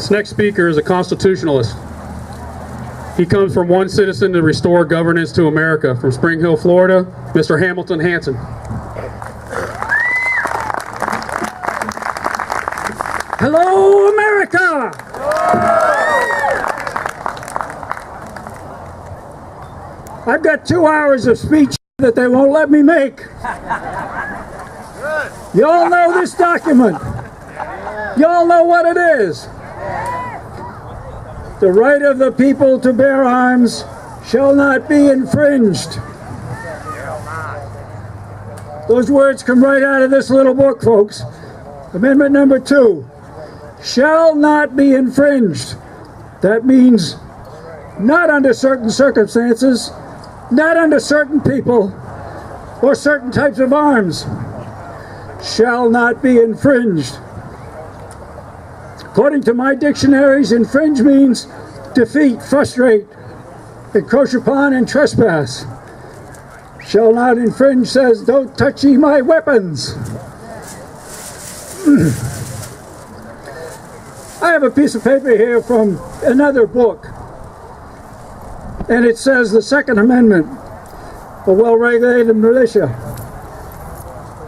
This next speaker is a constitutionalist. He comes from one citizen to restore governance to America. From Spring Hill, Florida, Mr. Hamilton Hanson. Hello, America! I've got 2 hours of speech that they won't let me make. You all know this document. You all know what it is. The right of the people to bear arms shall not be infringed. Those words come right out of this little book, folks. Amendment number 2. Shall not be infringed. That means not under certain circumstances, not under certain people, or certain types of arms. Shall not be infringed. According to my dictionaries, infringe means defeat, frustrate, encroach upon, and trespass. Shall not infringe says, don't touch ye my weapons. I have a piece of paper here from another book, and it says the Second Amendment, a well-regulated militia.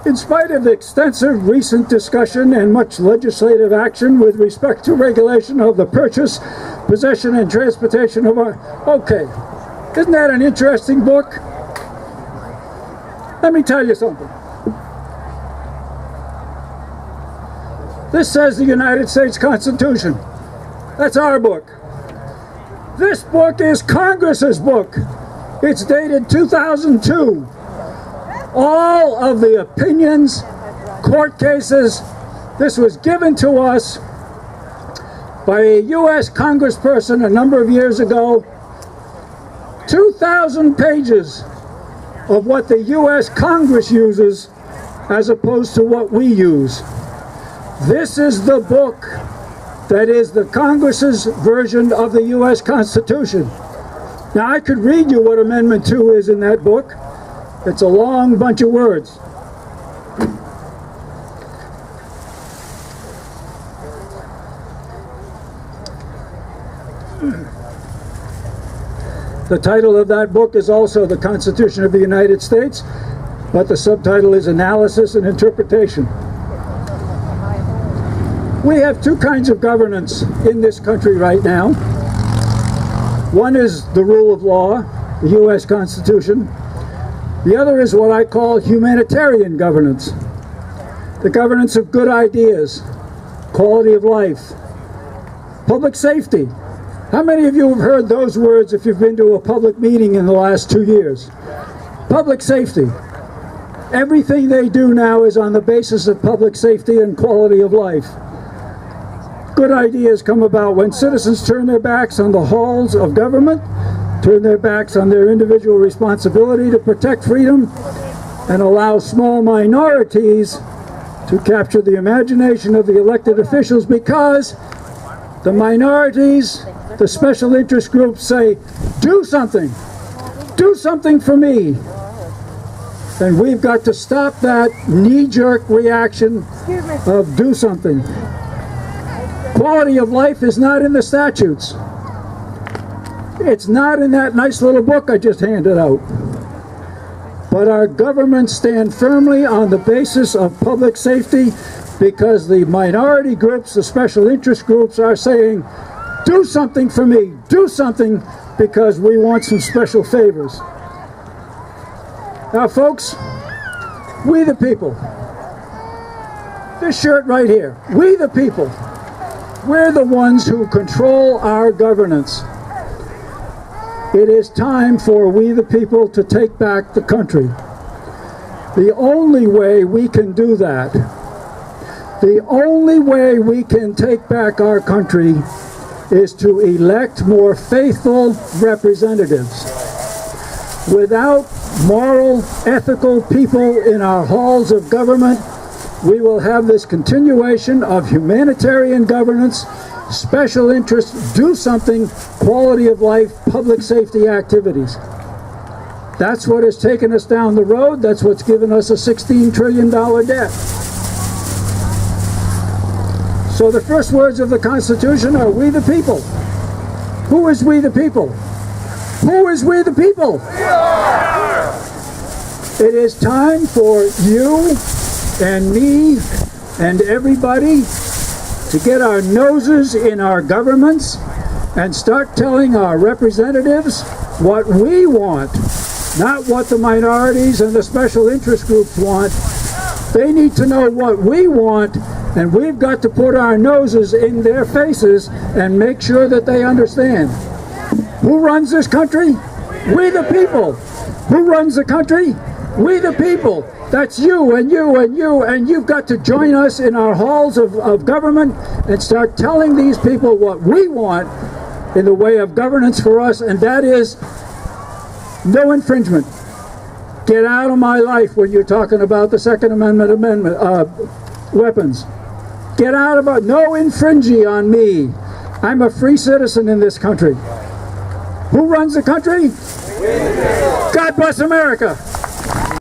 In spite of the extensive recent discussion and much legislative action with respect to regulation of the purchase, possession, and transportation of arms. Okay, isn't that an interesting book? Let me tell you something. This says the United States Constitution. That's our book. This book is Congress's book. It's dated 2002. All of the opinions, court cases, this was given to us by a U.S. congressperson a number of years ago. 2,000 pages of what the U.S. Congress uses as opposed to what we use. This is the book that is the Congress's version of the U.S. Constitution. Now, I could read you what Amendment 2 is in that book. It's a long bunch of words. The title of that book is also the Constitution of the United States, but the subtitle is Analysis and Interpretation. We have two kinds of governance in this country right now. One is the rule of law, the U.S. Constitution. The other is what I call humanitarian governance. The governance of good ideas, quality of life, public safety. How many of you have heard those words if you've been to a public meeting in the last 2 years? Public safety. Everything they do now is on the basis of public safety and quality of life. Good ideas come about when citizens turn their backs on the halls of government, turn their backs on their individual responsibility to protect freedom, and allow small minorities to capture the imagination of the elected officials, because the minorities, the special interest groups say, do something for me. And we've got to stop that knee-jerk reaction of do something. Quality of life is not in the statutes. It's not in that nice little book I just handed out. But our governments stand firmly on the basis of public safety, because the minority groups, the special interest groups, are saying, do something for me, do something, because we want some special favors. Now, folks, we the people, this shirt right here, we the people, we're the ones who control our governance. It is time for we the people to take back the country. The only way we can do that, the only way we can take back our country, is to elect more faithful representatives. Without moral, ethical people in our halls of government, we will have this continuation of humanitarian governance, special interest, do something, quality of life, public safety activities. That's what has taken us down the road. That's what's given us a $16 trillion debt. So the first words of the Constitution are "we the people." Who is we the people? Who is we the people? It is time for you and me and everybody to get our noses in our governments and start telling our representatives what we want, not what the minorities and the special interest groups want. They need to know what we want, and we've got to put our noses in their faces and make sure that they understand. Who runs this country? We the people. Who runs the country? We the people. That's you and you and you, and you've got to join us in our halls of government and start telling these people what we want in the way of governance for us, and that is no infringement. Get out of my life when you're talking about the Second Amendment weapons. Get out of it. No infringing on me. I'm a free citizen in this country. Who runs the country? God bless America.